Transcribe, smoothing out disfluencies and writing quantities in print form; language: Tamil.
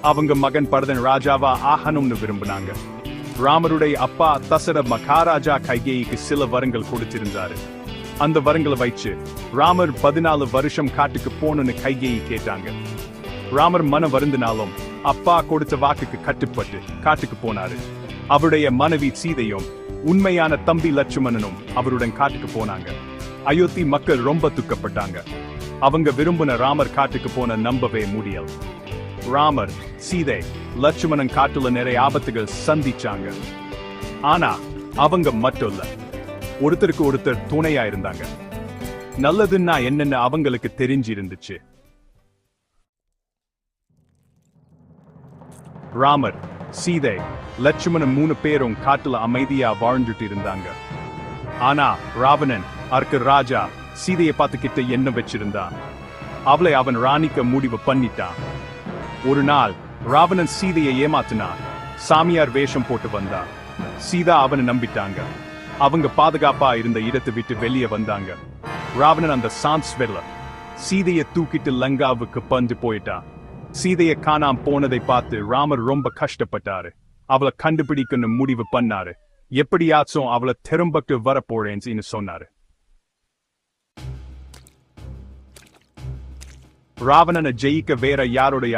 அவங்க மகன் பரதன் ராஜாவா ஆகணும்னு விரும்பினாங்க. ராமருடைய அப்பா தசர மகாராஜா கைகேயிக்கு சில வரங்கள் கொடுத்திருந்தாரு. அந்த வரங்களை வச்சு ராமர் 14 வருஷம் காட்டுக்கு போகணும்னு கைகேயி கேட்டாங்க. ராமர் மன வருந்தினாலும் அப்பா கொடுத்த வாக்குக்கு கட்டுப்பட்டு காட்டுக்கு போனாரு. அவருடைய மனைவி சீதையும் உண்மையான தம்பி லட்சுமணனும் அவருடன் காட்டுக்கு போனாங்க. அயோத்தி மக்கள் ரொம்ப துக்கப்பட்டாங்க. அவங்க விரும்பின ராமர் காட்டுக்கு போன நம்பவே முடியல. ராமர், சீதை, லட்சுமணன் காட்டுல நிறைய ஆபத்துகள் சந்திச்சாங்க. ஆனா அவங்க மட்டும் இல்ல, ஒருத்தருக்கு ஒருத்தர் துணையா இருந்தாங்க. நல்லதுன்னா என்னன்னு அவங்களுக்கு தெரிஞ்சிருந்துச்சு. ராமர், சீதை, லட்சுமணன் 3 பேரும் காட்டுல அமைதியா வாழ்ந்துட்டு இருந்தாங்க. ஆனா ராவணன் ராஜா சீதையை பார்த்துக்கிட்ட என்ன வச்சிருந்தான். அவளை அவன் ராணிக்க முடிவு பண்ணிட்டான். ஒரு நாள் ராவணன் சீதையை ஏமாத்தினான். சாமியார் வேஷம் போட்டு வந்தான். சீதா அவனை நம்பிட்டாங்க. அவங்க பாதுகாப்பா இருந்த இடத்தை விட்டு வெளியே வந்தாங்க. ராவணன் அந்த சான்ஸ் வெல்ல சீதையை தூக்கிட்டு லங்காவுக்கு பந்து போயிட்டான். சீதையை காணாம போனதை பார்த்து ராமர் ரொம்ப கஷ்டப்பட்டாரு. அவளை கண்டுபிடிக்கணும் முடிவு பண்ணாரு. எப்படியாச்சும் அவளை திரும்பக்கு வரப்போறேன்னு சொன்னாரு. ராவணனை ஜெயிக்க வேற யாருடைய